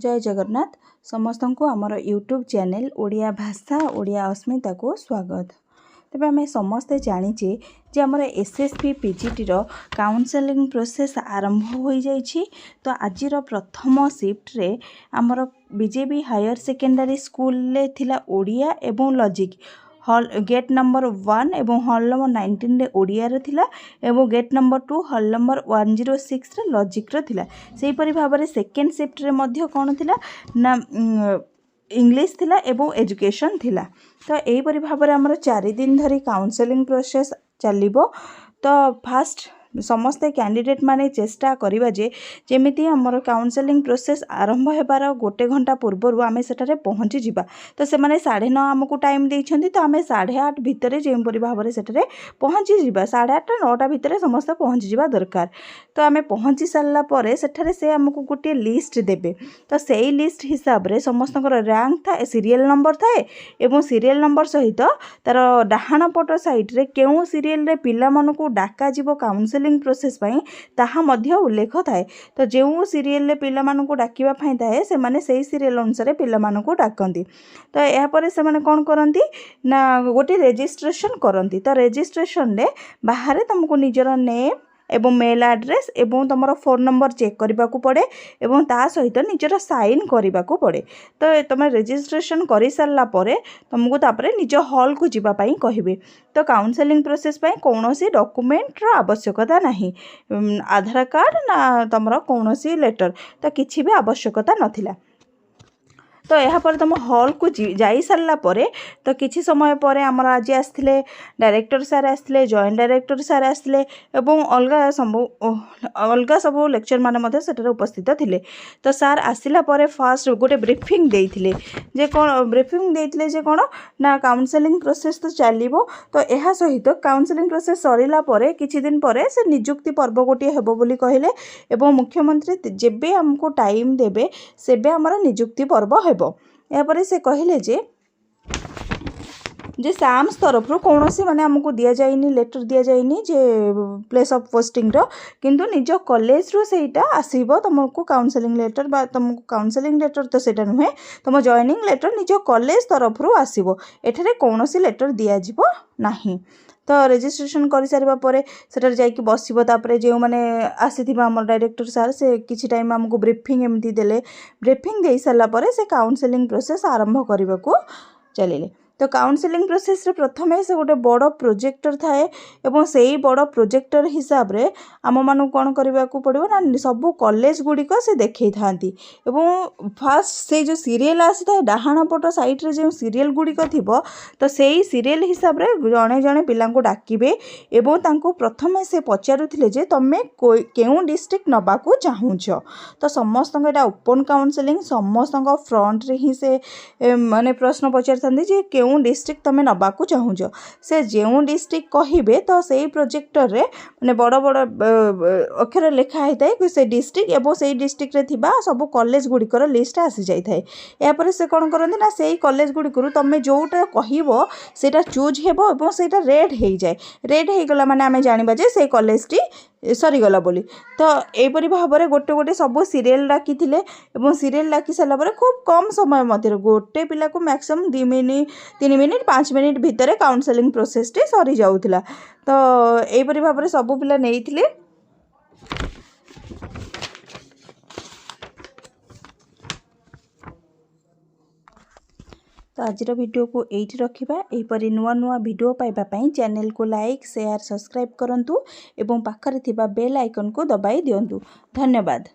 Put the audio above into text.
जय जगन्नाथ समस्त को आमर यूट्यूब चैनल ओडिया भाषा ओडिया अस्मिता को स्वागत। तेज आम समस्ते जाचे जे आमर एसएसपी पीजीटी काउंसलिंग प्रोसेस आरंभ हो जाइए। तो आज प्रथम शिफ्ट रे आमर बीजेपी हायर सेकेंडरी स्कूल थिला ओडिया एवं लॉजिक हॉल गेट नंबर 1 एवं हॉल नंबर 19 रे ओडिया रे थिला एवं गेट नंबर 2 हॉल नंबर 106 रे लॉजिक रे थिला। सेही परि भाबरे सेकेंड शिफ्ट रे मध्य कोन थिला ना इंग्लिश थिला एवं एजुकेशन थिला। तो एही परि भाबरे हमर 4 दिन धरी काउंसलिंग प्रोसेस चलिबो। तो फास्ट समस्ते कैंडिडेट माने चेष्टा करिबा जे जेमिति हमर काउंसलिंग प्रोसेस आरंभ हेबार गोटे घंटा पूर्व आमे सेटारे पहुंची जिबा। तो से माने 9:30 हमकु टाइम देइछंती। तो आमे 8:30 भितरे जेम परि भाबरे सेटारे पहुंची जिबा। 8:30 9टा भितरे समस्त पहुंची जिबा दरकार। तो आमे पहुंची सारला परे सेठारे से हमकु गोटे लिस्ट देबे। तो सेही लिस्ट हिसाब रे समस्तकर रैंक था सीरियल नंबर थाए एवं सीरियल नंबर सहित तार डाहाण पट साइड रे केउ सीरियल रे पिला मानकु डाका जिवो काउंसलिंग प्रोसेस पई ताहा मध्य उल्लेख थाए। तो जो सीरियल रे पिला मानकु डाकिबा पई थाए से माने सेही सीरियल अनुसार पिला मानकु डाकंती। तो या परे से माने कोन करंती ना गोटे रजिस्ट्रेशन करंती। तो रजिस्ट्रेशन रे बाहर तुमको निजर नेम एवं मेल एड्रेस एवं तुम फोन नंबर चेक करने को पड़े एवं ता सहित निजर साइन करने को पड़े। तो तुम रजिस्ट्रेशन कर सारा तुमको तापर निज हॉल को जीवाई कहे। तो काउंसलिंग प्रोसेस पे कौन सी डॉक्यूमेंट रो आवश्यकता नहीं, आधार कार्ड ना तुम कौन सी लेटर तो किसी भी आवश्यकता नथिला। तो यहाँ तुम हॉल को जाई सारा तो किसी समय पर आमर आज आसते डायरेक्टर सार आसते जॉइंट डायरेक्टर सार आसते अलग सब लेक्चर माने सेठारे उपस्थित थिले। तो सार आसिला परे फास्ट गोटे ब्रीफिंग देइथिले जे कौन ब्रीफिंग देइथिले जे कौन ना काउंसलिंग प्रोसेस तो चलिबो। तो यह सहित काउंसलिंग प्रोसेस सरिला परे किछि दिन परे से नियुक्ति पर्व गोटे हेबो बोली कहिले एवं मुख्यमंत्री जेबे हमको टाइम देबे सेबे हमर नियुक्ति पर्व हेबो। यापर से कहले जे साम्स तरफ कौन सी माने हमको दि जाइनी लेटर दि जाइनी जे प्लेस ऑफ पोस्टिंग रो किंतु निज कॉलेज रो सेटा आसीबो तुमको काउंसलिंग लेटर बा तुमको काउंसलिंग लेटर तो सेटा नुहे तुम जॉइनिंग लेटर निज कॉलेज तरफ रो आसीबो। एठारे कौन सी लेटर दि जाइबो नाही। तो रजिस्ट्रेशन कर सारा पर सेटार जाइए बसबो। तापर जो मैंने आसी आम डायरेक्टर सार से किसी टाइम आमको ब्रीफिंग एमती देले। ब्रीफिंग दे सारापर से काउंसलिंग प्रोसेस आरंभ करने को चलिए। तो काउंसलिंग प्रोसेस रे प्रथमे से गोटे बड़ प्रोजेक्टर थाए एवं से ही बड़ प्रोजेक्टर हिसाब रे आम मान कौन करने को पड़ो ना सबू कॉलेज गुड़िक से देखई था। फास्ट से जो सीरियल आसी था डाहाण पट साइड रे जो सीरियल गुड़िक थी तो से सीरियल हिसाब रे जड़े जड़े पिला डाकिबे एवं तांको प्रथमे से पचारुथिले जे तमे केउ डिस्ट्रिक्ट नबा को चाहुछ। तो समस्त एटा ओपन काउंसलिंग समस्त फ्रंट रे ही से माने प्रश्न पचारि जे केउ डिस्ट्रिक्ट तमे नबाकू चाहुछ से जो डिस्ट्रिक्ट कहिबे तो से प्रोजेक्टर रे माने बड़ बड़ अक्षर लिखा होता है से डिस्ट्रिक्ट एवं से डिस्ट्रिक्ट रे थिबा सब कॉलेज गुड़िकर लिस्ट आसी जाई थाए। यापर से कौन करते ना से कॉलेज गुड़िक तमें जोटा कहब सेटा चूज हेबो एवं सेटा रेड हो जाए। रेड हो गला माने आमे जानिबा जे से कॉलेज टी सरीगला बोली। तो यहपरी भाव में गोटे गोटे सब सीरियल डाकी सीरियल डाकी सारापर खूब कम समय मध्य गोटे पिला को मैक्सिमम 2 मिनिट 3 मिनिट 5 मिनिट भितर काउंसलिंग प्रोसेस टी सरी जाउथिला। तो यहपरी भाव में सब पिला नेइथिले। तो आज वीडियो को यही रखा। यहपरी नुआ नुआ वीडियो पाइबापी चैनल को लाइक शेयर सब्सक्राइब करूँ एवं पाखरे थिबा बेल आइकन को दबाई दिंतु। धन्यवाद।